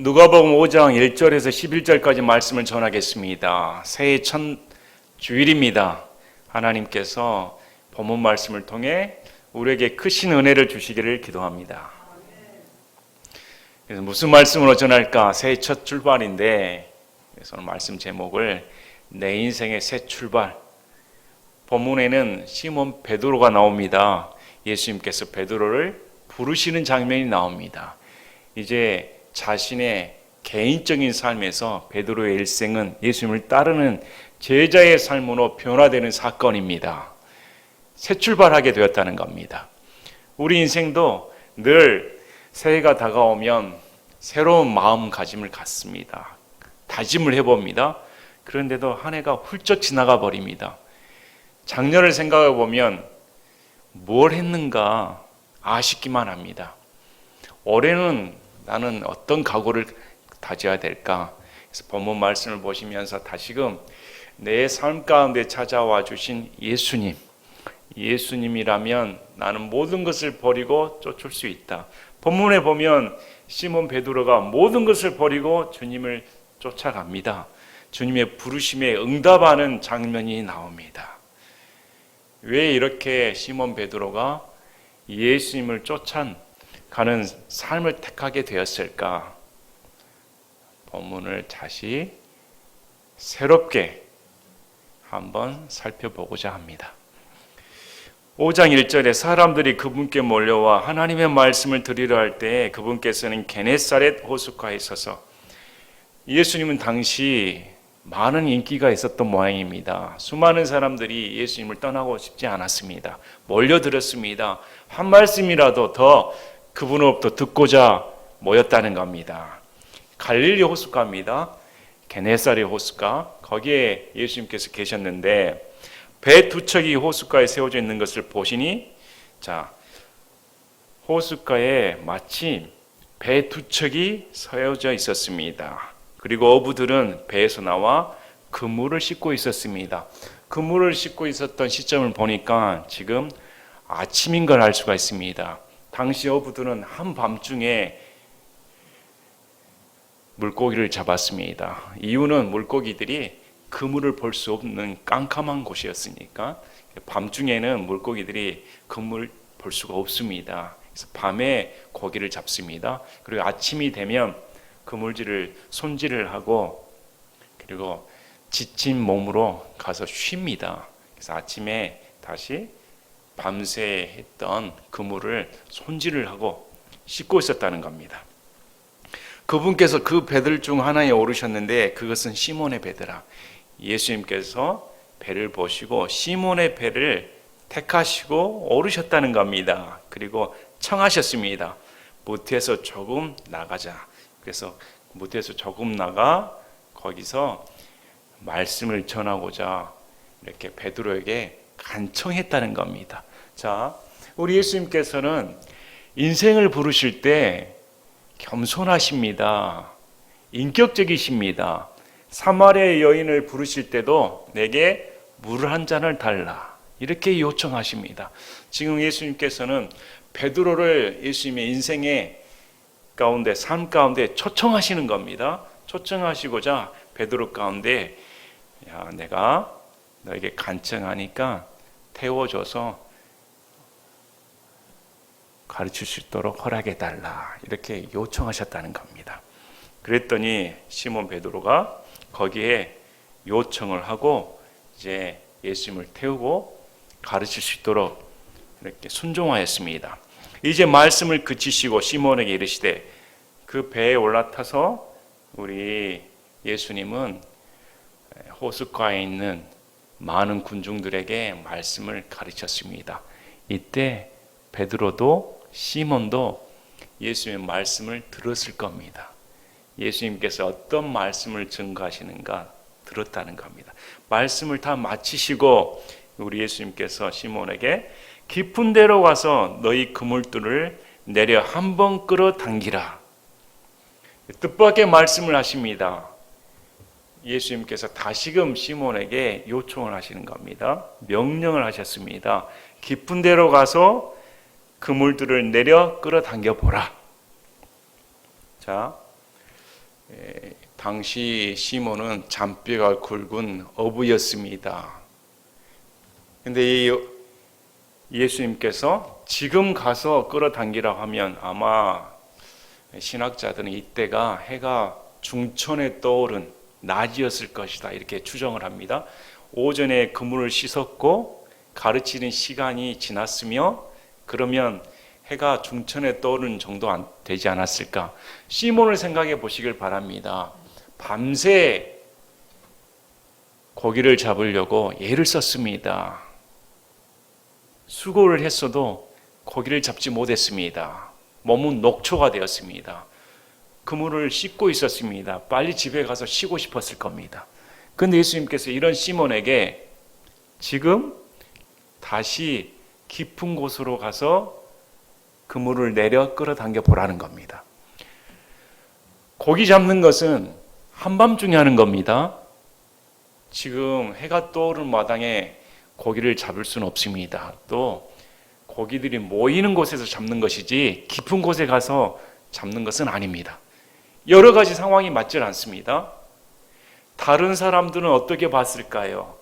누가복음 5장 1절에서 11절까지 말씀을 전하겠습니다. 새해 첫 주일입니다. 하나님께서 본문 말씀을 통해 우리에게 크신 은혜를 주시기를 기도합니다. 그래서 무슨 말씀으로 전할까? 새해 첫 출발인데, 그래서 오늘 말씀 제목을 내 인생의 새 출발. 본문에는 시몬 베드로가 나옵니다. 예수님께서 베드로를 부르시는 장면이 나옵니다. 이제 자신의 개인적인 삶에서 베드로의 일생은 예수님을 따르는 제자의 삶으로 변화되는 사건입니다. 새 출발하게 되었다는 겁니다. 우리 인생도 늘 새해가 다가오면 새로운 마음가짐을 갖습니다. 다짐을 해봅니다. 그런데도 한 해가 훌쩍 지나가 버립니다. 작년을 생각해 보면 뭘 했는가 아쉽기만 합니다. 올해는 나는 어떤 각오를 다져야 될까? 그래서 본문 말씀을 보시면서 다시금 내 삶 가운데 찾아와 주신 예수님이라면 나는 모든 것을 버리고 쫓을 수 있다. 본문에 보면 시몬 베드로가 모든 것을 버리고 주님을 쫓아갑니다. 주님의 부르심에 응답하는 장면이 나옵니다. 왜 이렇게 시몬 베드로가 예수님을 쫓아가는 삶을 택하게 되었을까? 본문을 다시 새롭게 한번 살펴보고자 합니다. 5장 1절에 사람들이 그분께 몰려와 하나님의 말씀을 들으려 할 때 그분께서는 게네사렛 호숫가에 서서, 예수님은 당시 많은 인기가 있었던 모양입니다. 수많은 사람들이 예수님을 떠나고 싶지 않았습니다. 몰려들었습니다. 한 말씀이라도 더 그분으로부터 듣고자 모였다는 겁니다. 갈릴리 호숫가입니다. 게네사렛 호숫가. 거기에 예수님께서 계셨는데 배 두 척이 호숫가에 세워져 있는 것을 보시니, 호숫가에 마침 배 두 척이 세워져 있었습니다. 그리고 어부들은 배에서 나와 그물을 씻고 있었습니다. 그물을 씻고 있었던 시점을 보니까 지금 아침인 걸 알 수가 있습니다. 당시 어부들은 한밤중에 물고기를 잡았습니다. 이유는 물고기들이 그물을 볼 수 없는 깜깜한 곳이었으니까 밤중에는 물고기들이 그물을 볼 수가 없습니다. 그래서 밤에 고기를 잡습니다. 그리고 아침이 되면 그물질을 손질을 하고 그리고 지친 몸으로 가서 쉽니다. 그래서 아침에 다시 밤새 했던 그물을 손질을 하고 씻고 있었다는 겁니다. 그분께서 그 배들 중 하나에 오르셨는데 그것은 시몬의 배더라. 예수님께서 배를 보시고 시몬의 배를 택하시고 오르셨다는 겁니다. 그리고 청하셨습니다. 무트에서 조금 나가자. 그래서 무트에서 조금 나가 거기서 말씀을 전하고자 이렇게 베드로에게 간청했다는 겁니다. 자, 우리 예수님께서는 인생을 부르실 때 겸손하십니다. 인격적이십니다. 사마리아 여인을 부르실 때도 내게 물 한 잔을 달라 이렇게 요청하십니다. 지금 예수님께서는 베드로를 예수님의 인생의 가운데, 삶 가운데 초청하시는 겁니다. 초청하시고자 베드로 가운데, 내가 너에게 간청하니까 태워줘서 가르칠 수 있도록 허락해달라 이렇게 요청하셨다는 겁니다. 그랬더니 시몬 베드로가 거기에 요청을 하고 이제 예수님을 태우고 가르칠 수 있도록 이렇게 순종하였습니다. 이제 말씀을 그치시고 시몬에게 이르시되, 그 배에 올라타서 우리 예수님은 호숫가에 있는 많은 군중들에게 말씀을 가르쳤습니다. 이때 베드로도 시몬도 예수님의 말씀을 들었을 겁니다. 예수님께서 어떤 말씀을 증거하시는가 들었다는 겁니다. 말씀을 다 마치시고 우리 예수님께서 시몬에게 깊은 데로 가서 너희 그물들을 내려 한번 끌어당기라. 뜻밖의 말씀을 하십니다. 예수님께서 다시금 시몬에게 요청을 하시는 겁니다. 명령을 하셨습니다. 깊은 데로 가서 그물들을 내려 끌어당겨 보라. 자, 당시 시몬은 잔뼈가 굵은 어부였습니다. 근데 예수님께서 지금 가서 끌어당기라 하면 아마 신학자들은 이때가 해가 중천에 떠오른 낮이었을 것이다 이렇게 추정을 합니다. 오전에 그물을 씻었고 가르치는 시간이 지났으며 그러면 해가 중천에 떠오르는 정도 안 되지 않았을까. 시몬을 생각해 보시길 바랍니다. 밤새 고기를 잡으려고 애를 썼습니다. 수고를 했어도 고기를 잡지 못했습니다. 몸은 녹초가 되었습니다. 그물을 씻고 있었습니다. 빨리 집에 가서 쉬고 싶었을 겁니다. 그런데 예수님께서 이런 시몬에게 지금 다시 깊은 곳으로 가서 그물을 내려 끌어당겨 보라는 겁니다. 고기 잡는 것은 한밤중에 하는 겁니다. 지금 해가 떠오르는 마당에 고기를 잡을 수는 없습니다. 또 고기들이 모이는 곳에서 잡는 것이지 깊은 곳에 가서 잡는 것은 아닙니다. 여러 가지 상황이 맞질 않습니다. 다른 사람들은 어떻게 봤을까요?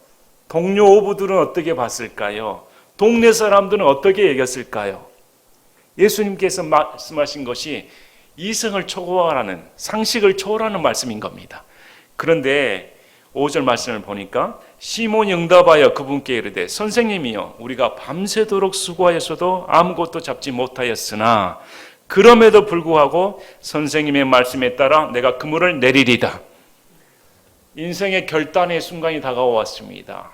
동료 어부들은 어떻게 봤을까요? 동네 사람들은 어떻게 여겼을까요? 예수님께서 말씀하신 것이 이성을 초월하는, 상식을 초월하는 말씀인 겁니다. 그런데 5절 말씀을 보니까 시몬이 응답하여 그분께 이르되 선생님이여 우리가 밤새도록 수고하였어도 아무것도 잡지 못하였으나 그럼에도 불구하고 선생님의 말씀에 따라 내가 그물을 내리리다. 인생의 결단의 순간이 다가왔습니다.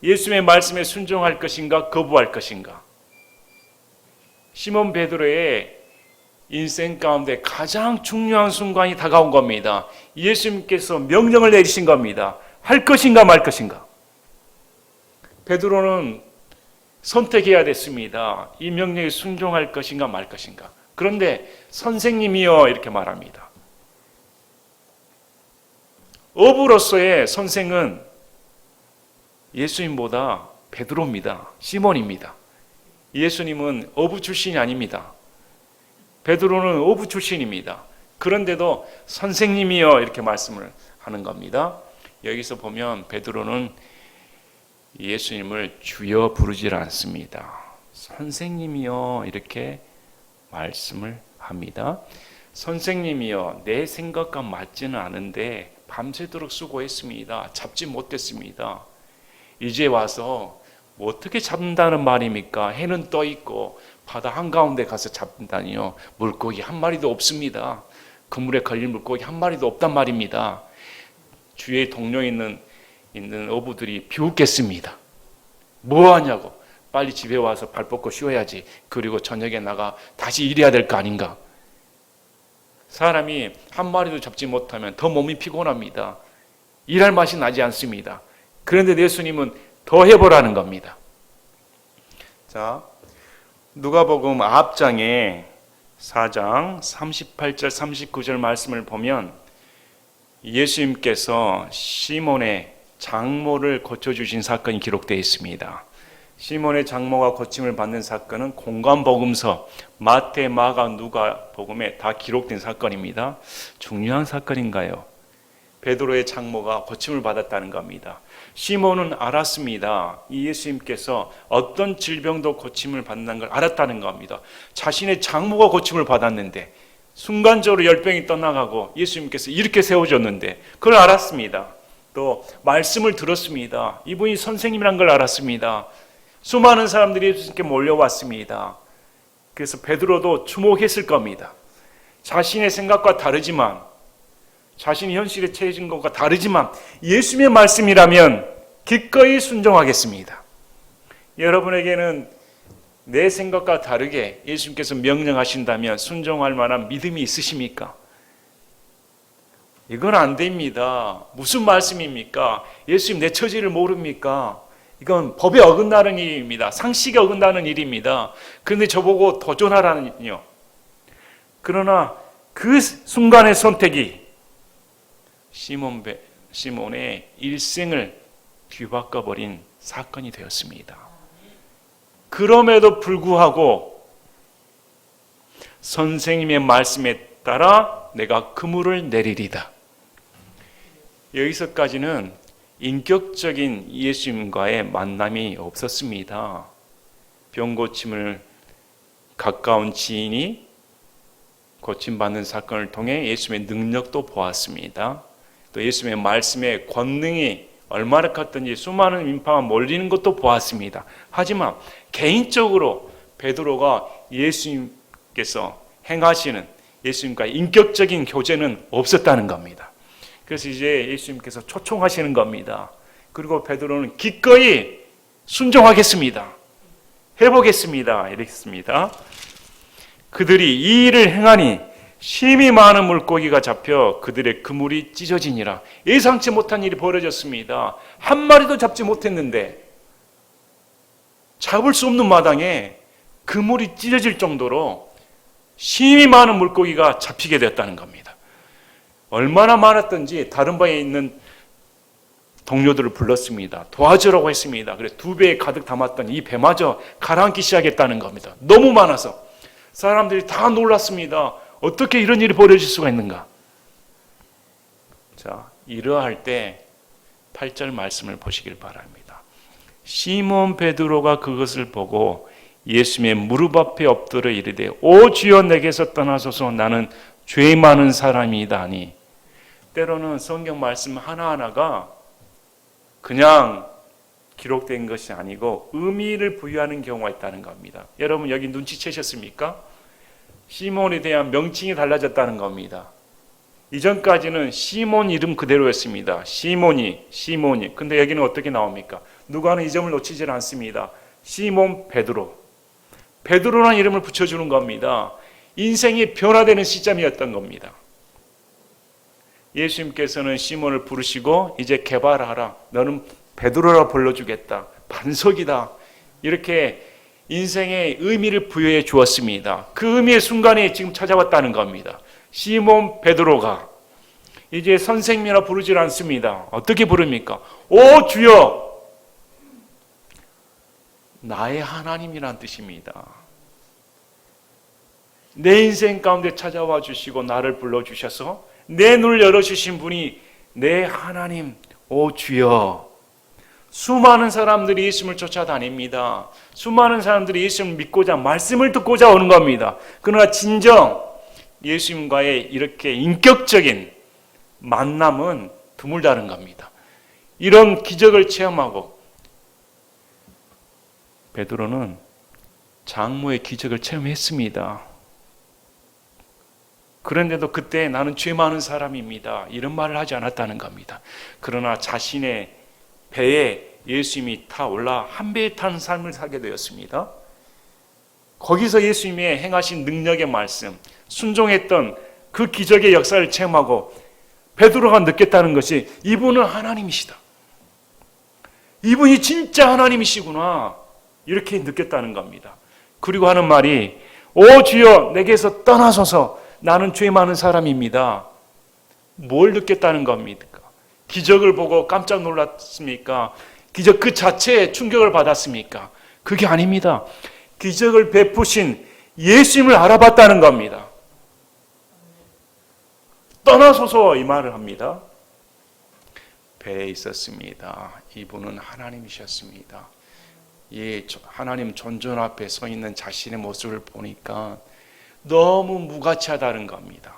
예수님의 말씀에 순종할 것인가 거부할 것인가. 시몬 베드로의 인생 가운데 가장 중요한 순간이 다가온 겁니다. 예수님께서 명령을 내리신 겁니다. 할 것인가 말 것인가. 베드로는 선택해야 됐습니다. 이 명령에 순종할 것인가 말 것인가. 그런데 선생님이여 이렇게 말합니다. 어부로서의 선생은 예수님보다 베드로입니다. 시몬입니다. 예수님은 어부 출신이 아닙니다. 베드로는 어부 출신입니다. 그런데도 선생님이여 이렇게 말씀을 하는 겁니다. 여기서 보면 베드로는 예수님을 주여 부르질 않습니다. 선생님이여 이렇게 말씀을 합니다. 선생님이여 내 생각과 맞지는 않은데 밤새도록 수고했습니다. 잡지 못했습니다. 이제 와서 뭐 어떻게 잡는다는 말입니까? 해는 떠 있고 바다 한가운데 가서 잡는다니요. 물고기 한 마리도 없습니다. 그물에 걸린 물고기 한 마리도 없단 말입니다. 주위에 동료 있는 어부들이 비웃겠습니다. 뭐 하냐고. 빨리 집에 와서 발 뻗고 쉬어야지. 그리고 저녁에 나가 다시 일해야 될 거 아닌가. 사람이 한 마리도 잡지 못하면 더 몸이 피곤합니다. 일할 맛이 나지 않습니다. 그런데 예수님은 더 해보라는 겁니다. 자, 누가복음 앞장에 4장 38절 39절 말씀을 보면 예수님께서 시몬의 장모를 고쳐주신 사건이 기록되어 있습니다. 시몬의 장모가 고침을 받는 사건은 공관복음서 마태, 마가, 누가복음에 다 기록된 사건입니다. 중요한 사건인가요? 베드로의 장모가 고침을 받았다는 겁니다. 시몬은 알았습니다. 이 예수님께서 어떤 질병도 고침을 받는 걸 알았다는 겁니다. 자신의 장모가 고침을 받았는데 순간적으로 열병이 떠나가고 예수님께서 이렇게 세워졌는데 그걸 알았습니다. 또 말씀을 들었습니다. 이분이 선생님이란 걸 알았습니다. 수많은 사람들이 예수님께 몰려왔습니다. 그래서 베드로도 주목했을 겁니다. 자신의 생각과 다르지만 자신이 현실에 처해진 것과 다르지만 예수님의 말씀이라면 기꺼이 순종하겠습니다. 여러분에게는 내 생각과 다르게 예수님께서 명령하신다면 순종할 만한 믿음이 있으십니까? 이건 안 됩니다. 무슨 말씀입니까? 예수님 내 처지를 모릅니까? 이건 법에 어긋나는 일입니다. 상식에 어긋나는 일입니다. 그런데 저보고 도전하라는요. 그러나 그 순간의 선택이 시몬의 일생을 뒤바꿔버린 사건이 되었습니다. 그럼에도 불구하고 선생님의 말씀에 따라 내가 그물을 내리리다. 여기서까지는 인격적인 예수님과의 만남이 없었습니다. 병 고침을 가까운 지인이 고침받는 사건을 통해 예수님의 능력도 보았습니다. 또 예수님의 말씀의 권능이 얼마나 컸던지 수많은 인파가 몰리는 것도 보았습니다. 하지만 개인적으로 베드로가 예수님께서 행하시는 예수님과 인격적인 교제는 없었다는 겁니다. 그래서 이제 예수님께서 초청하시는 겁니다. 그리고 베드로는 기꺼이 순종하겠습니다. 해보겠습니다. 이랬습니다. 그들이 이 일을 행하니 심히 많은 물고기가 잡혀 그들의 그물이 찢어지니라. 예상치 못한 일이 벌어졌습니다. 한 마리도 잡지 못했는데 잡을 수 없는 마당에 그물이 찢어질 정도로 심히 많은 물고기가 잡히게 되었다는 겁니다. 얼마나 많았던지 다른 방에 있는 동료들을 불렀습니다. 도와주라고 했습니다. 그래서 2배에 가득 담았던 이 배마저 가라앉기 시작했다는 겁니다. 너무 많아서 사람들이 다 놀랐습니다. 어떻게 이런 일이 벌어질 수가 있는가? 자, 이러할 때 8절 말씀을 보시길 바랍니다. 시몬 베드로가 그것을 보고 예수님의 무릎 앞에 엎드려 이르되 오 주여 내게서 떠나소서 나는 죄 많은 사람이다 하니. 때로는 성경 말씀 하나하나가 그냥 기록된 것이 아니고 의미를 부여하는 경우가 있다는 겁니다. 여러분 여기 눈치채셨습니까? 시몬에 대한 명칭이 달라졌다는 겁니다. 이전까지는 시몬 이름 그대로였습니다. 시몬이. 근데 여기는 어떻게 나옵니까? 누가는 이 점을 놓치질 않습니다. 시몬 베드로. 베드로라는 이름을 붙여주는 겁니다. 인생이 변화되는 시점이었던 겁니다. 예수님께서는 시몬을 부르시고 이제 개발하라. 너는 베드로라 불러주겠다. 반석이다. 이렇게 인생의 의미를 부여해 주었습니다. 그 의미의 순간이 지금 찾아왔다는 겁니다. 시몬 베드로가 이제 선생님이라 부르질 않습니다. 어떻게 부릅니까? 오 주여! 나의 하나님이란 뜻입니다. 내 인생 가운데 찾아와 주시고 나를 불러주셔서 내 눈을 열어주신 분이 내 하나님, 오 주여. 수많은 사람들이 예수님을 쫓아다닙니다. 수많은 사람들이 예수님을 믿고자 말씀을 듣고자 오는 겁니다. 그러나 진정 예수님과의 이렇게 인격적인 만남은 드물다는 겁니다. 이런 기적을 체험하고 베드로는 장모의 기적을 체험했습니다. 그런데도 그때 나는 죄 많은 사람입니다. 이런 말을 하지 않았다는 겁니다. 그러나 자신의 배에 예수님이 타 올라 한 배에 탄 삶을 살게 되었습니다. 거기서 예수님의 행하신 능력의 말씀, 순종했던 그 기적의 역사를 체험하고 베드로가 느꼈다는 것이 이분은 하나님이시다. 이분이 진짜 하나님이시구나. 이렇게 느꼈다는 겁니다. 그리고 하는 말이 오 주여 내게서 떠나소서 나는 죄 많은 사람입니다. 뭘 느꼈다는 겁니까? 기적을 보고 깜짝 놀랐습니까? 기적 그 자체에 충격을 받았습니까? 그게 아닙니다. 기적을 베푸신 예수님을 알아봤다는 겁니다. 떠나소서 이 말을 합니다. 배에 있었습니다. 이분은 하나님이셨습니다. 이 하나님 존존 앞에 서 있는 자신의 모습을 보니까 너무 무가치하다는 겁니다.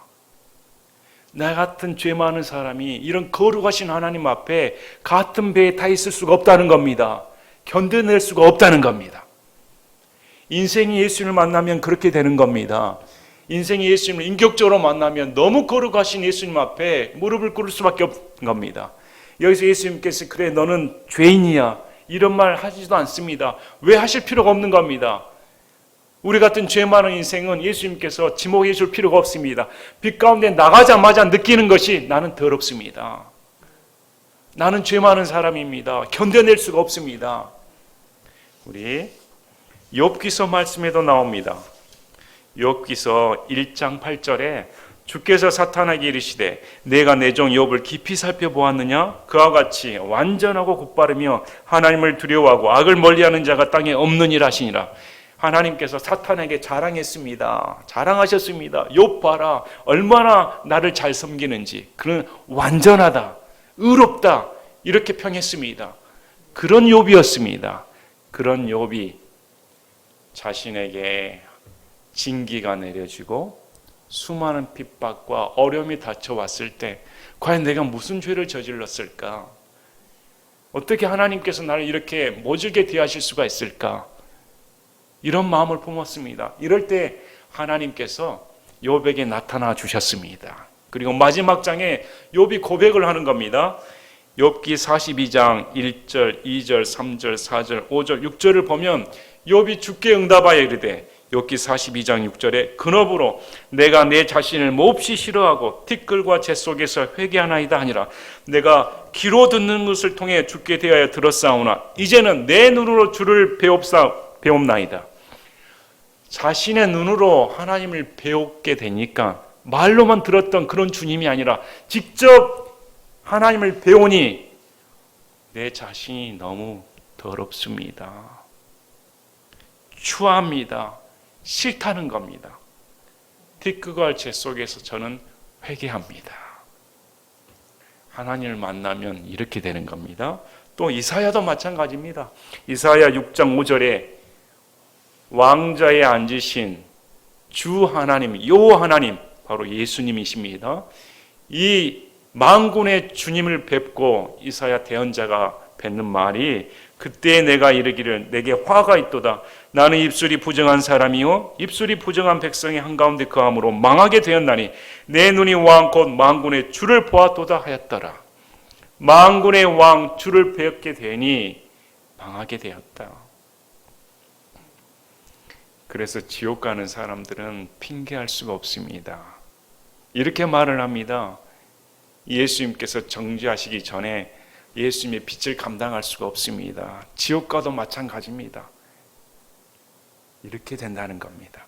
나 같은 죄 많은 사람이 이런 거룩하신 하나님 앞에 같은 배에 타 있을 수가 없다는 겁니다. 견뎌낼 수가 없다는 겁니다. 인생이 예수님을 만나면 그렇게 되는 겁니다. 인생이 예수님을 인격적으로 만나면 너무 거룩하신 예수님 앞에 무릎을 꿇을 수밖에 없는 겁니다. 여기서 예수님께서 그래 너는 죄인이야 이런 말 하지도 않습니다. 왜 하실 필요가 없는 겁니다. 우리 같은 죄 많은 인생은 예수님께서 지목해 줄 필요가 없습니다. 빛 가운데 나가자마자 느끼는 것이 나는 더럽습니다. 나는 죄 많은 사람입니다. 견뎌낼 수가 없습니다. 우리 욥기서 말씀에도 나옵니다. 욥기서 1장 8절에 주께서 사탄에게 이르시되 내가 내 종 욥을 깊이 살펴보았느냐? 그와 같이 완전하고 곧바르며 하나님을 두려워하고 악을 멀리하는 자가 땅에 없느니라 하시니라. 하나님께서 사탄에게 자랑하셨습니다. 욥 봐라, 얼마나 나를 잘 섬기는지. 그는 완전하다, 의롭다, 이렇게 평했습니다. 그런 욥이었습니다. 그런 욥이 자신에게 징계가 내려지고 수많은 핍박과 어려움이 닥쳐왔을 때 과연 내가 무슨 죄를 저질렀을까? 어떻게 하나님께서 나를 이렇게 모질게 대하실 수가 있을까? 이런 마음을 품었습니다. 이럴 때 하나님께서 욥에게 나타나 주셨습니다. 그리고 마지막 장에 욥이 고백을 하는 겁니다. 욥기 42장 1절, 2절, 3절, 4절, 5절, 6절을 보면 욥이 주께 응답하여 이르되 욥기 42장 6절에 근업으로 내가 내 자신을 몹시 싫어하고 티끌과 재 속에서 회개하나이다 하니라. 내가 귀로 듣는 것을 통해 주께 대하여 들었사오나 이제는 내 눈으로 주를 배옵나이다. 자신의 눈으로 하나님을 배우게 되니까 말로만 들었던 그런 주님이 아니라 직접 하나님을 배우니 내 자신이 너무 더럽습니다. 추합니다. 싫다는 겁니다. 티끌과 재 속에서 저는 회개합니다. 하나님을 만나면 이렇게 되는 겁니다. 또 이사야도 마찬가지입니다. 이사야 6장 5절에 왕자에 앉으신 주 하나님, 여호와 하나님, 바로 예수님이십니다. 이 만군의 주님을 뵙고 이사야 대언자가 뱉는 말이 그때 내가 이르기를 내게 화가 있도다. 나는 입술이 부정한 사람이요 입술이 부정한 백성의 한가운데 거함으로 망하게 되었나니 내 눈이 왕 곧 만군의 주를 보았도다 하였더라. 만군의 왕 주를 뵙게 되니 망하게 되었다. 그래서 지옥 가는 사람들은 핑계할 수가 없습니다. 이렇게 말을 합니다. 예수님께서 정죄하시기 전에 예수님의 빛을 감당할 수가 없습니다. 지옥 가도 마찬가지입니다. 이렇게 된다는 겁니다.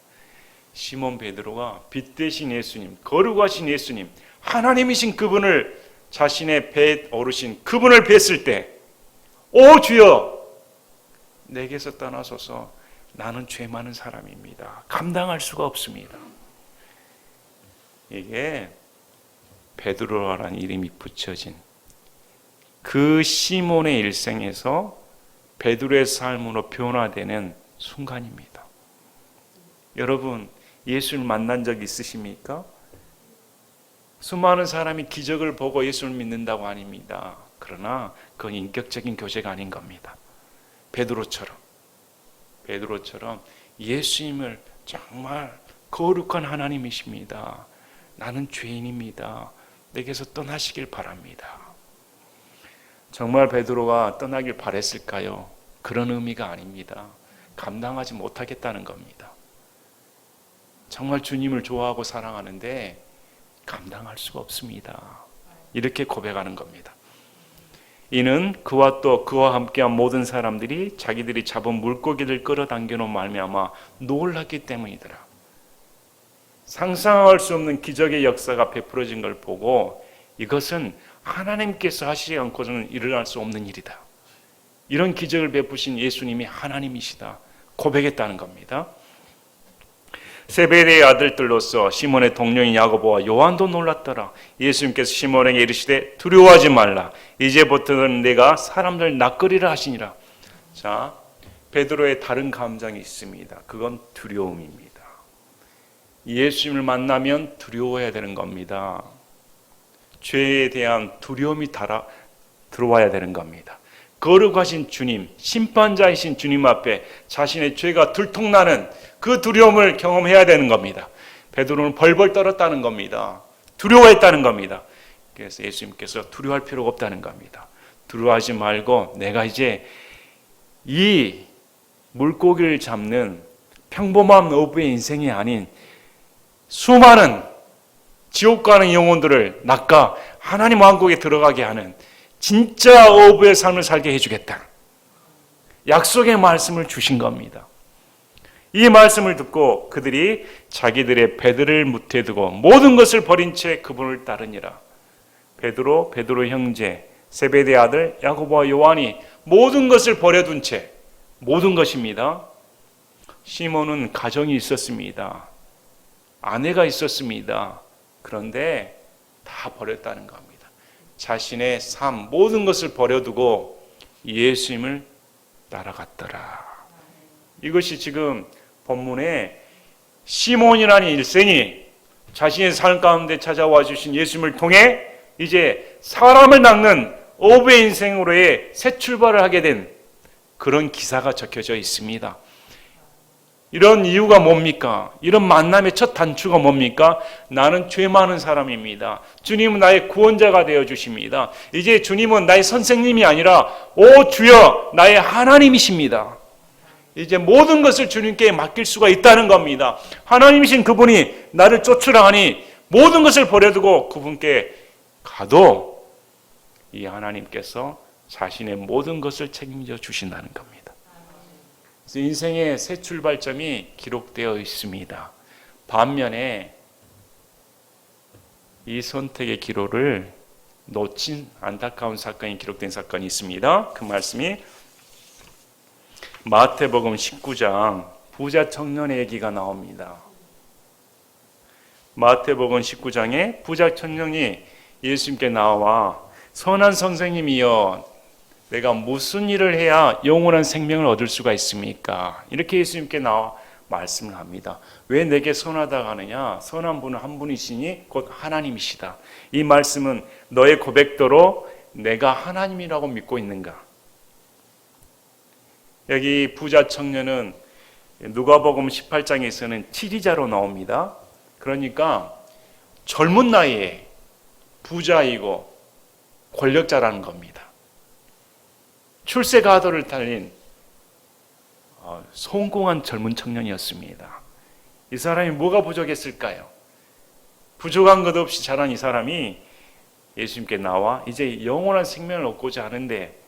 시몬 베드로가 빛 되신 예수님, 거룩하신 예수님, 하나님이신 그분을 자신의 배에 오르신 그분을 뵀을 때, 오 주여, 내게서 떠나소서. 나는 죄 많은 사람입니다. 감당할 수가 없습니다. 이게 베드로라는 이름이 붙여진 그 시몬의 일생에서 베드로의 삶으로 변화되는 순간입니다. 여러분, 예수를 만난 적 있으십니까? 수많은 사람이 기적을 보고 예수를 믿는다고 아닙니다. 그러나 그건 인격적인 교제가 아닌 겁니다. 베드로처럼 예수님을 정말 거룩한 하나님이십니다. 나는 죄인입니다. 내게서 떠나시길 바랍니다. 정말 베드로가 떠나길 바랬을까요? 그런 의미가 아닙니다. 감당하지 못하겠다는 겁니다. 정말 주님을 좋아하고 사랑하는데 감당할 수가 없습니다. 이렇게 고백하는 겁니다. 이는 그와 또 그와 함께한 모든 사람들이 자기들이 잡은 물고기를 끌어당겨 놓은 말미암아 놀랐기 때문이더라. 상상할 수 없는 기적의 역사가 베풀어진 걸 보고 이것은 하나님께서 하시지 않고서는 일어날 수 없는 일이다. 이런 기적을 베푸신 예수님이 하나님이시다. 고백했다는 겁니다. 세베대의 아들들로서 시몬의 동료인 야고보와 요한도 놀랐더라. 예수님께서 시몬에게 이르시되 두려워하지 말라. 이제부터는 내가 사람들 낚으리라 하시니라. 자, 베드로의 다른 감정이 있습니다. 그건 두려움입니다. 예수님을 만나면 두려워해야 되는 겁니다. 죄에 대한 두려움이 들어와야 되는 겁니다. 거룩하신 주님, 심판자이신 주님 앞에 자신의 죄가 들통나는 그 두려움을 경험해야 되는 겁니다. 베드로는 벌벌 떨었다는 겁니다. 두려워했다는 겁니다. 그래서 예수님께서 두려워할 필요가 없다는 겁니다. 두려워하지 말고 내가 이제 이 물고기를 잡는 평범한 어부의 인생이 아닌 수많은 지옥 가는 영혼들을 낚아 하나님 왕국에 들어가게 하는 진짜 어부의 삶을 살게 해주겠다. 약속의 말씀을 주신 겁니다. 이 말씀을 듣고 그들이 자기들의 배들을 무태에 두고 모든 것을 버린 채 그분을 따르니라. 베드로 형제, 세베대 아들 야고보와 요한이 모든 것을 버려둔 채, 모든 것입니다. 시몬은 가정이 있었습니다. 아내가 있었습니다. 그런데 다 버렸다는 겁니다. 자신의 삶, 모든 것을 버려두고 예수님을 따라갔더라. 이것이 지금 본문에 시몬이라는 일생이 자신의 삶 가운데 찾아와 주신 예수님을 통해 이제 사람을 낚는 어부의 인생으로의 새 출발을 하게 된 그런 기사가 적혀져 있습니다. 이런 이유가 뭡니까? 이런 만남의 첫 단추가 뭡니까? 나는 죄 많은 사람입니다. 주님은 나의 구원자가 되어 주십니다. 이제 주님은 나의 선생님이 아니라 오 주여 나의 하나님이십니다. 이제 모든 것을 주님께 맡길 수가 있다는 겁니다. 하나님이신 그분이 나를 쫓으라 하니 모든 것을 버려두고 그분께 가도 이 하나님께서 자신의 모든 것을 책임져 주신다는 겁니다. 그래서 인생의 새 출발점이 기록되어 있습니다. 반면에 이 선택의 기로를 놓친 안타까운 사건이 기록된 사건이 있습니다. 그 말씀이 마태복음 19장 부자 청년의 얘기가 나옵니다. 마태복음 19장에 부자 청년이 예수님께 나와 선한 선생님이여 내가 무슨 일을 해야 영원한 생명을 얻을 수가 있습니까? 이렇게 예수님께 나와 말씀을 합니다. 왜 내게 선하다고 하느냐? 선한 분은 한 분이시니 곧 하나님이시다. 이 말씀은 너의 고백대로 내가 하나님이라고 믿고 있는가? 여기 부자 청년은 누가복음 18장에서는 치리자로 나옵니다. 그러니까 젊은 나이에 부자이고 권력자라는 겁니다. 출세 가도를 달린 성공한 젊은 청년이었습니다. 이 사람이 뭐가 부족했을까요? 부족한 것 없이 자란 이 사람이 예수님께 나와 이제 영원한 생명을 얻고자 하는데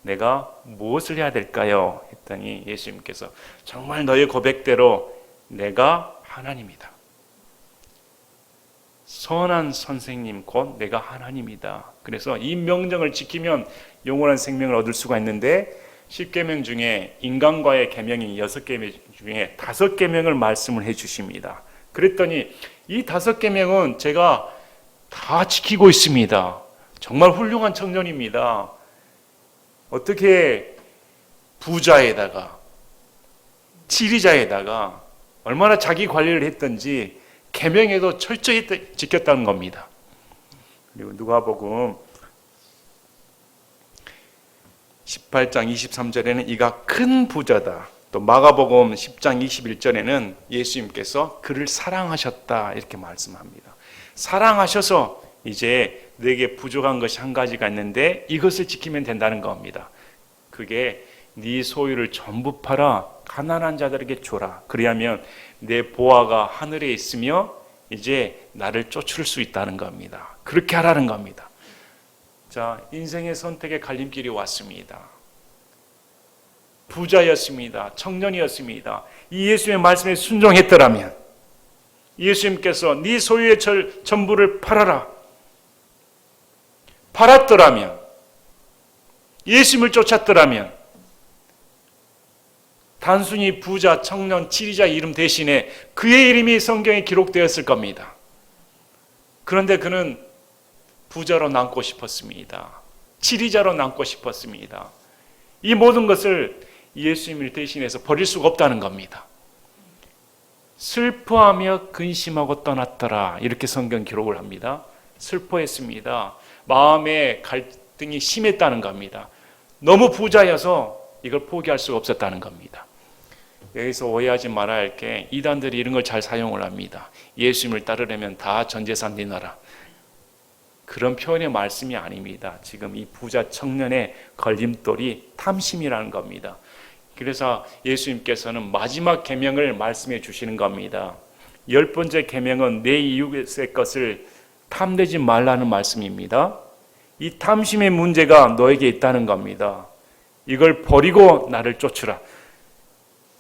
내가 무엇을 해야 될까요? 했더니 예수님께서 정말 너의 고백대로 내가 하나님이다. 선한 선생님 곧 내가 하나님이다. 그래서 이 명령을 지키면 영원한 생명을 얻을 수가 있는데 10계명 중에 인간과의 계명이 6계명 중에 5계명을 말씀을 해 주십니다. 그랬더니 이 5계명은 제가 다 지키고 있습니다. 정말 훌륭한 청년입니다. 어떻게 부자에다가 치리자에다가 얼마나 자기 관리를 했던지 계명에도 철저히 지켰다는 겁니다. 그리고 누가복음 18장 23절에는 이가 큰 부자다. 또 마가복음 10장 21절에는 예수님께서 그를 사랑하셨다 이렇게 말씀합니다. 사랑하셔서 이제 내게 부족한 것이 한 가지가 있는데 이것을 지키면 된다는 겁니다. 그게 네 소유를 전부 팔아 가난한 자들에게 줘라. 그리하면 내 보화가 하늘에 있으며 이제 나를 쫓을 수 있다는 겁니다. 그렇게 하라는 겁니다. 자, 인생의 선택의 갈림길이 왔습니다. 부자였습니다. 청년이었습니다. 이 예수님의 말씀에 순종했더라면 예수님께서 네 소유의 전부를 팔아라. 팔았더라면 예수님을 쫓았더라면 단순히 부자, 청년, 치리자 이름 대신에 그의 이름이 성경에 기록되었을 겁니다. 그런데 그는 부자로 남고 싶었습니다. 치리자로 남고 싶었습니다. 이 모든 것을 예수님을 대신해서 버릴 수가 없다는 겁니다. 슬퍼하며 근심하고 떠났더라. 이렇게 성경 기록을 합니다. 슬퍼했습니다. 마음의 갈등이 심했다는 겁니다. 너무 부자여서 이걸 포기할 수가 없었다는 겁니다. 여기서 오해하지 말아야 할 게 이단들이 이런 걸 잘 사용을 합니다. 예수님을 따르려면 다 전 재산 내놔라. 그런 표현의 말씀이 아닙니다. 지금 이 부자 청년의 걸림돌이 탐심이라는 겁니다. 그래서 예수님께서는 마지막 계명을 말씀해 주시는 겁니다. 10번째 계명은 내 이웃의 것을 탐내지 말라는 말씀입니다. 이 탐심의 문제가 너에게 있다는 겁니다. 이걸 버리고 나를 쫓으라.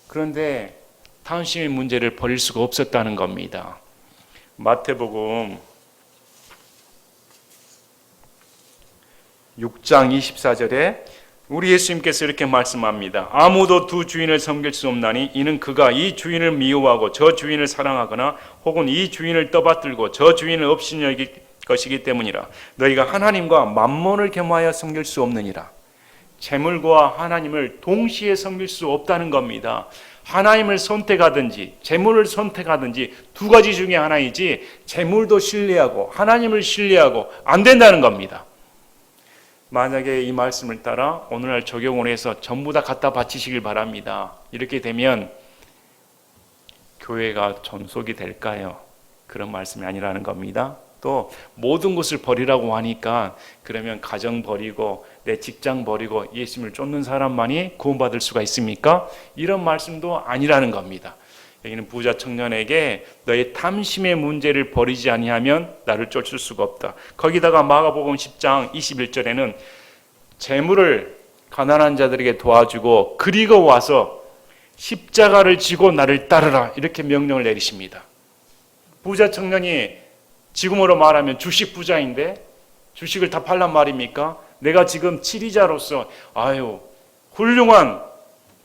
그런데 탐심의 문제를 버릴 수가 없었다는 겁니다. 마태복음 6장 24절에 우리 예수님께서 이렇게 말씀합니다. 아무도 두 주인을 섬길 수 없나니 이는 그가 이 주인을 미워하고 저 주인을 사랑하거나 혹은 이 주인을 떠받들고 저 주인을 없이 여길 것이기 때문이라. 너희가 하나님과 만몬을 겸하여 섬길 수 없느니라. 재물과 하나님을 동시에 섬길 수 없다는 겁니다. 하나님을 선택하든지 재물을 선택하든지 두 가지 중에 하나이지 재물도 신뢰하고 하나님을 신뢰하고 안 된다는 겁니다. 만약에 이 말씀을 따라 오늘날 적용을 해서 전부 다 갖다 바치시길 바랍니다. 이렇게 되면 교회가 존속이 될까요? 그런 말씀이 아니라는 겁니다. 또 모든 것을 버리라고 하니까 그러면 가정 버리고 내 직장 버리고 예수님을 쫓는 사람만이 구원받을 수가 있습니까? 이런 말씀도 아니라는 겁니다. 여기는 부자 청년에게 너의 탐심의 문제를 버리지 아니하면 나를 쫓을 수가 없다. 거기다가 마가복음 10장 21절에는 재물을 가난한 자들에게 도와주고 그리고 와서 십자가를 지고 나를 따르라 이렇게 명령을 내리십니다. 부자 청년이 지금으로 말하면 주식 부자인데 주식을 다 팔란 말입니까? 내가 지금 치리자로서 훌륭한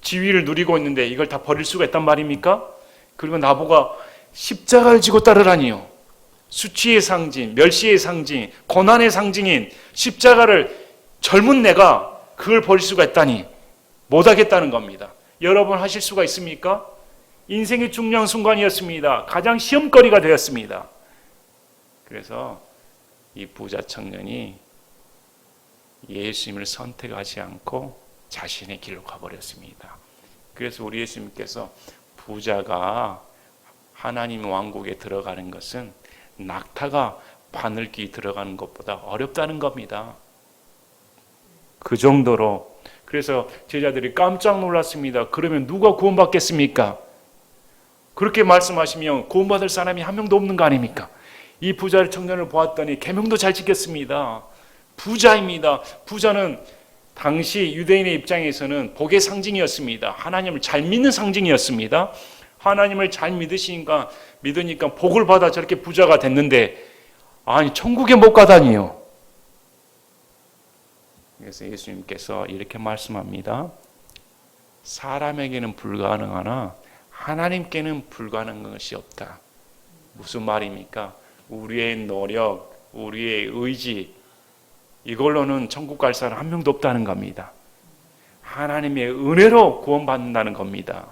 지위를 누리고 있는데 이걸 다 버릴 수가 있단 말입니까? 그리고 나보고 십자가를 지고 따르라니요. 수치의 상징, 멸시의 상징, 고난의 상징인 십자가를 젊은 내가 그걸 버릴 수가 있다니 못하겠다는 겁니다. 여러분 하실 수가 있습니까? 인생의 중요한 순간이었습니다. 가장 시험거리가 되었습니다. 그래서 이 부자 청년이 예수님을 선택하지 않고 자신의 길로 가버렸습니다. 그래서 우리 예수님께서 부자가 하나님 왕국에 들어가는 것은 낙타가 바늘귀 들어가는 것보다 어렵다는 겁니다. 그 정도로. 그래서 제자들이 깜짝 놀랐습니다. 그러면 누가 구원받겠습니까? 그렇게 말씀하시면 구원받을 사람이 한 명도 없는 거 아닙니까? 이 부자 청년을 보았더니 계명도 잘 지켰습니다. 부자입니다. 부자는 당시 유대인의 입장에서는 복의 상징이었습니다. 하나님을 잘 믿는 상징이었습니다. 하나님을 잘 믿으니까 복을 받아 저렇게 부자가 됐는데 천국에 못 가다니요. 그래서 예수님께서 이렇게 말씀합니다. 사람에게는 불가능하나 하나님께는 불가능한 것이 없다. 무슨 말입니까? 우리의 노력, 우리의 의지 이걸로는 천국 갈 사람 한 명도 없다는 겁니다. 하나님의 은혜로 구원받는다는 겁니다.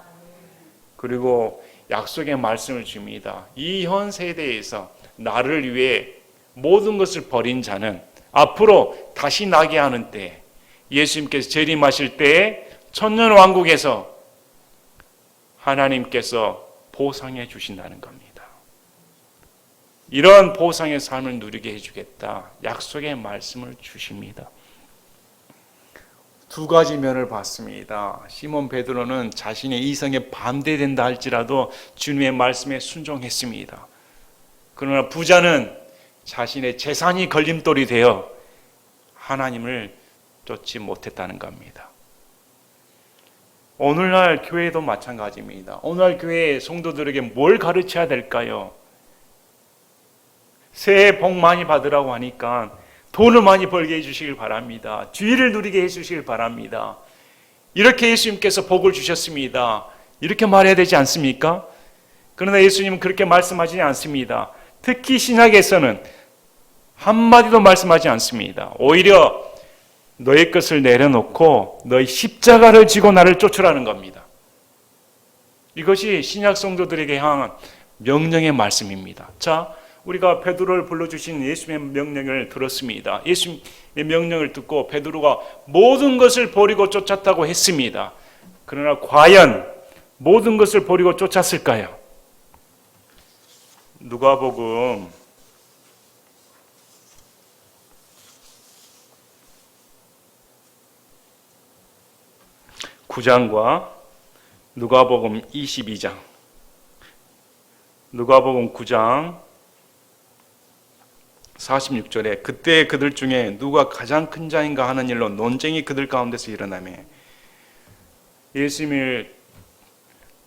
그리고 약속의 말씀을 줍니다. 이 현 세대에서 나를 위해 모든 것을 버린 자는 앞으로 다시 나게 하는 때 예수님께서 재림하실 때에 천년왕국에서 하나님께서 보상해 주신다는 겁니다. 이런 보상의 삶을 누리게 해주겠다. 약속의 말씀을 주십니다. 두 가지 면을 봤습니다. 시몬 베드로는 자신의 이성에 반대된다 할지라도 주님의 말씀에 순종했습니다. 그러나 부자는 자신의 재산이 걸림돌이 되어 하나님을 쫓지 못했다는 겁니다. 오늘날 교회도 마찬가지입니다. 오늘날 교회 성도들에게 뭘 가르쳐야 될까요? 새해 복 많이 받으라고 하니까 돈을 많이 벌게 해주시길 바랍니다. 주의를 누리게 해주시길 바랍니다. 이렇게 예수님께서 복을 주셨습니다. 이렇게 말해야 되지 않습니까? 그러나 예수님은 그렇게 말씀하지 않습니다. 특히 신약에서는 한마디도 말씀하지 않습니다. 오히려 너의 것을 내려놓고 너의 십자가를 지고 나를 쫓으라는 겁니다. 이것이 신약 성도들에게 향한 명령의 말씀입니다. 자, 우리가 베드로를 불러주신 예수님의 명령을 들었습니다. 예수님의 명령을 듣고 베드로가 모든 것을 버리고 쫓았다고 했습니다. 그러나 과연 모든 것을 버리고 쫓았을까요? 누가복음 9장과 누가복음 22장, 누가복음 9장 46절에 그때 그들 중에 누가 가장 큰 자인가 하는 일로 논쟁이 그들 가운데서 일어나며 예수님을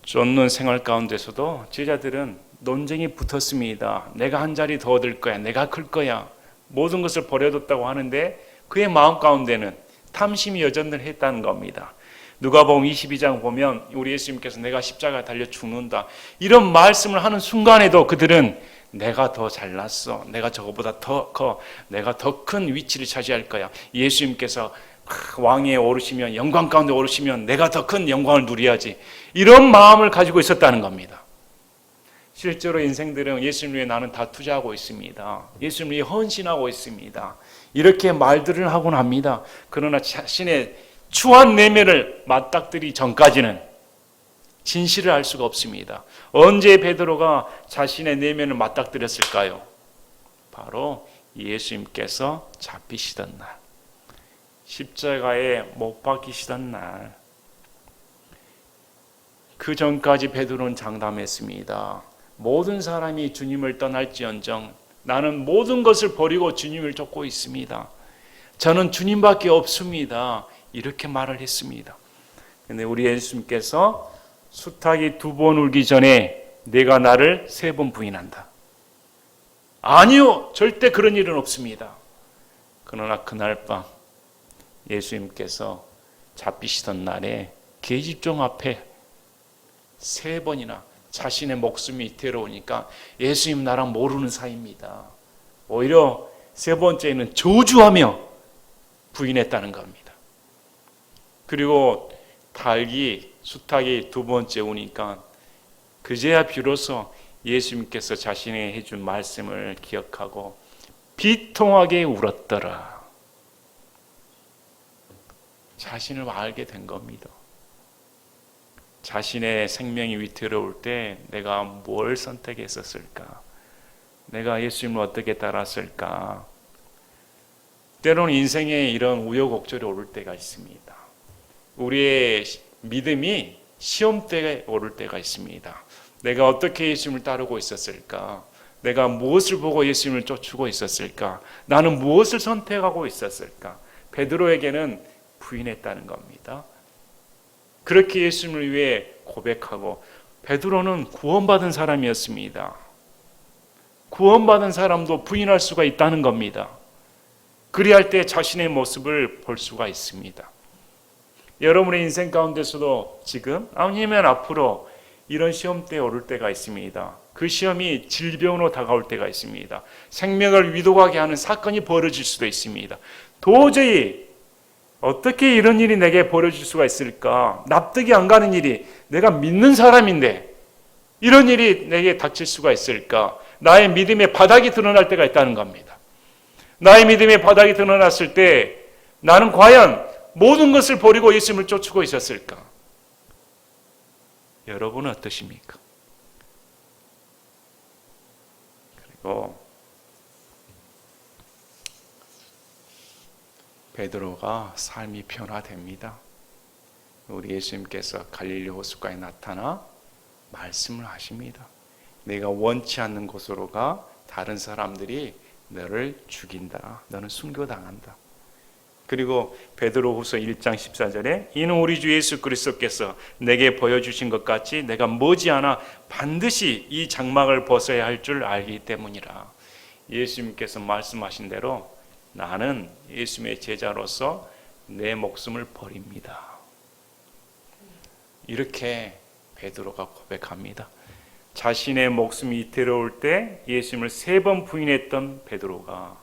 쫓는 생활 가운데서도 제자들은 논쟁이 붙었습니다. 내가 한 자리 더 얻을 거야. 내가 클 거야. 모든 것을 버려뒀다고 하는데 그의 마음 가운데는 탐심이 여전을 했다는 겁니다. 누가복음 22장 보면 우리 예수님께서 내가 십자가에 달려 죽는다 이런 말씀을 하는 순간에도 그들은 내가 더 잘났어, 내가 저거보다 더 커, 내가 더 큰 위치를 차지할 거야, 예수님께서 왕위에 오르시면, 영광 가운데 오르시면 내가 더 큰 영광을 누려야지, 이런 마음을 가지고 있었다는 겁니다. 실제로 인생들은 예수님 위해 나는 다 투자하고 있습니다, 예수님 위해 헌신하고 있습니다, 이렇게 말들을 하곤 합니다. 그러나 자신의 추한 내면을 맞닥뜨리기 전까지는 진실을 알 수가 없습니다. 언제 베드로가 자신의 내면을 맞닥뜨렸을까요? 바로 예수님께서 잡히시던 날, 십자가에 못 박히시던 날. 그 전까지 베드로는 장담했습니다. 모든 사람이 주님을 떠날지언정 나는 모든 것을 버리고 주님을 쫓고 있습니다. 저는 주님밖에 없습니다. 이렇게 말을 했습니다. 그런데 우리 예수님께서 수탉이 2번 울기 전에 내가 나를 3번 부인한다. 아니요, 절대 그런 일은 없습니다. 그러나 그날 밤 예수님께서 잡히시던 날에 계집종 앞에 3번이나 자신의 목숨이 위태로우니까 예수님 나랑 모르는 사이입니다, 오히려 3번째는 저주하며 부인했다는 겁니다. 그리고 수탉이 2번째 우니까 그제야 비로소 예수님께서 자신이 해준 말씀을 기억하고 비통하게 울었더라. 자신을 알게 된 겁니다. 자신의 생명이 위태로울 때 내가 뭘 선택했었을까? 내가 예수님을 어떻게 따랐을까? 때로는 인생에 이런 우여곡절이 오를 때가 있습니다. 우리의 믿음이 시험대에 오를 때가 있습니다. 내가 어떻게 예수님을 따르고 있었을까? 내가 무엇을 보고 예수님을 쫓고 있었을까? 나는 무엇을 선택하고 있었을까? 베드로에게는 부인했다는 겁니다. 그렇게 예수님을 위해 고백하고, 베드로는 구원받은 사람이었습니다. 구원받은 사람도 부인할 수가 있다는 겁니다. 그리할 때 자신의 모습을 볼 수가 있습니다. 여러분의 인생 가운데서도 지금 아니면 앞으로 이런 시험대에 오를 때가 있습니다. 그 시험이 질병으로 다가올 때가 있습니다. 생명을 위독하게 하는 사건이 벌어질 수도 있습니다. 도저히 어떻게 이런 일이 내게 벌어질 수가 있을까? 납득이 안 가는 일이, 내가 믿는 사람인데 이런 일이 내게 닥칠 수가 있을까? 나의 믿음의 바닥이 드러날 때가 있다는 겁니다. 나의 믿음의 바닥이 드러났을 때 나는 과연 모든 것을 버리고 예수님을 쫓고 있었을까? 여러분은 어떠십니까? 그리고 베드로가 삶이 변화됩니다. 우리 예수님께서 갈릴리 호숫가에 나타나 말씀을 하십니다. 내가 원치 않는 곳으로 가, 다른 사람들이 너를 죽인다. 너는 순교당한다. 그리고 베드로후서 1장 14절에 이는 우리 주 예수 그리스도께서 내게 보여주신 것 같이 내가 머지않아 반드시 이 장막을 벗어야 할 줄 알기 때문이라. 예수님께서 말씀하신 대로 나는 예수님의 제자로서 내 목숨을 버립니다. 이렇게 베드로가 고백합니다. 자신의 목숨이 위태로울 때 예수님을 3번 부인했던 베드로가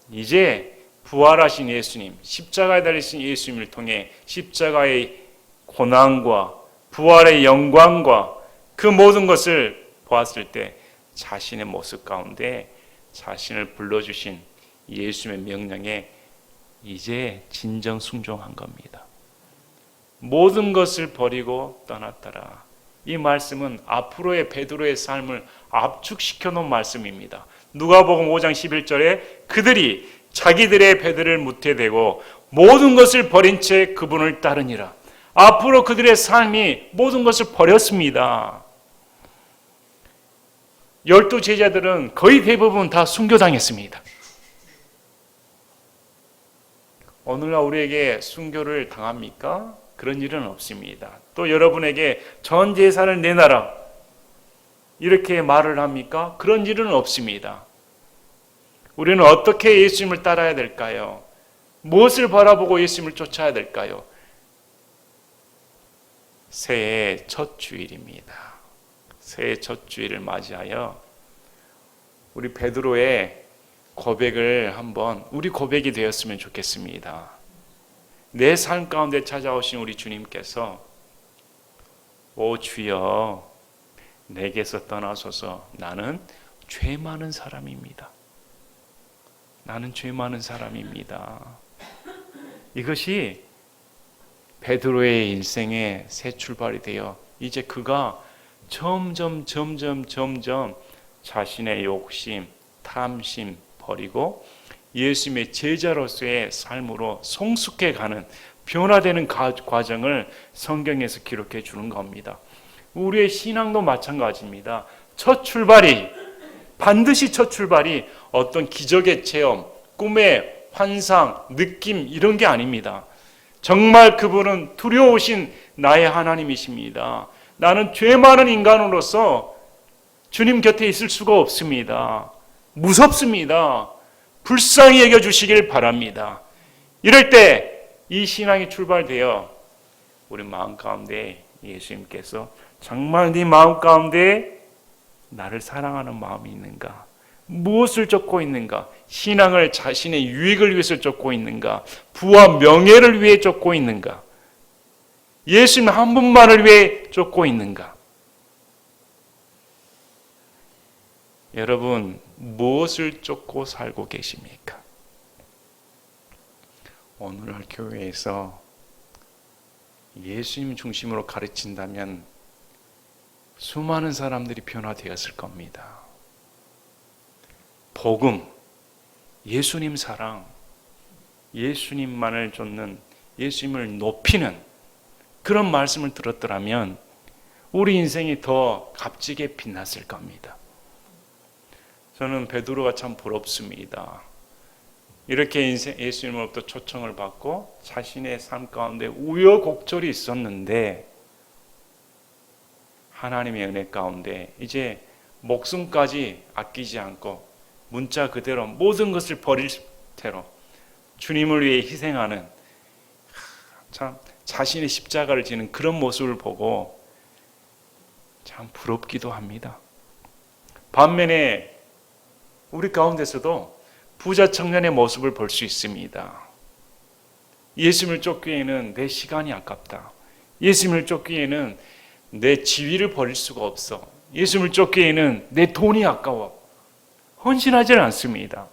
이제 부활하신 예수님, 십자가에 달리신 예수님을 통해 십자가의 고난과 부활의 영광과 그 모든 것을 보았을 때 자신의 모습 가운데 자신을 불러주신 예수님의 명령에 이제 진정 순종한 겁니다. 모든 것을 버리고 떠났더라. 이 말씀은 앞으로의 베드로의 삶을 압축시켜 놓은 말씀입니다. 누가복음 5장 11절에 그들이 자기들의 배들을 무태대고 모든 것을 버린 채 그분을 따르니라. 앞으로 그들의 삶이 모든 것을 버렸습니다. 12 제자들은 거의 대부분 다 순교당했습니다. 오늘날 우리에게 순교를 당합니까? 그런 일은 없습니다. 또 여러분에게 전 재산을 내놔라 이렇게 말을 합니까? 그런 일은 없습니다. 우리는 어떻게 예수님을 따라야 될까요? 무엇을 바라보고 예수님을 쫓아야 될까요? 새해 첫 주일입니다. 새해 첫 주일을 맞이하여 우리 베드로의 고백을 한번 우리 고백이 되었으면 좋겠습니다. 내 삶 가운데 찾아오신 우리 주님께서 오 주여 내게서 떠나소서 나는 죄 많은 사람입니다. 나는 죄 많은 사람입니다. 이것이 베드로의 인생의 새 출발이 되어 이제 그가 점점 자신의 욕심, 탐심 버리고 예수님의 제자로서의 삶으로 성숙해가는 변화되는 과정을 성경에서 기록해 주는 겁니다. 우리의 신앙도 마찬가지입니다. 반드시 첫 출발이 어떤 기적의 체험, 꿈의 환상, 느낌 이런 게 아닙니다. 정말 그분은 두려우신 나의 하나님이십니다. 나는 죄 많은 인간으로서 주님 곁에 있을 수가 없습니다. 무섭습니다. 불쌍히 여겨주시길 바랍니다. 이럴 때 이 신앙이 출발되어 우리 마음 가운데 예수님께서 정말 네 마음 가운데 나를 사랑하는 마음이 있는가? 무엇을 쫓고 있는가? 신앙을 자신의 유익을 위해서 쫓고 있는가? 부와 명예를 위해 쫓고 있는가? 예수님 한 분만을 위해 쫓고 있는가? 여러분 무엇을 쫓고 살고 계십니까? 오늘날 교회에서 예수님 중심으로 가르친다면 수많은 사람들이 변화되었을 겁니다. 복음, 예수님 사랑, 예수님만을 쫓는, 예수님을 높이는 그런 말씀을 들었더라면 우리 인생이 더 값지게 빛났을 겁니다. 저는 베드로가 참 부럽습니다. 이렇게 예수님으로부터 초청을 받고 자신의 삶 가운데 우여곡절이 있었는데 하나님의 은혜 가운데 이제 목숨까지 아끼지 않고 문자 그대로 모든 것을 버릴 채로 주님을 위해 희생하는 참 자신의 십자가를 지는 그런 모습을 보고 참 부럽기도 합니다. 반면에 우리 가운데서도 부자 청년의 모습을 볼 수 있습니다. 예수님을 쫓기에는 내 시간이 아깝다. 예수님을 쫓기에는 내 지위를 버릴 수가 없어. 예수님을 쫓기에는 내 돈이 아까워. 헌신하지는 않습니다.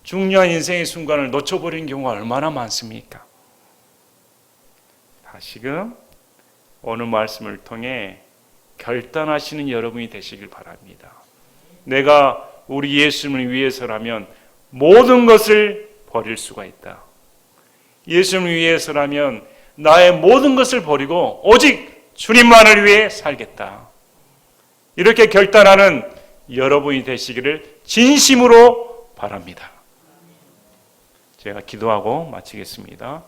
중요한 인생의 순간을 놓쳐버린 경우가 얼마나 많습니까? 다시금 오늘 말씀을 통해 결단하시는 여러분이 되시길 바랍니다. 내가 우리 예수님을 위해서라면 모든 것을 버릴 수가 있다. 예수님을 위해서라면 나의 모든 것을 버리고 오직 주님만을 위해 살겠다. 이렇게 결단하는 여러분이 되시기를 진심으로 바랍니다. 제가 기도하고 마치겠습니다.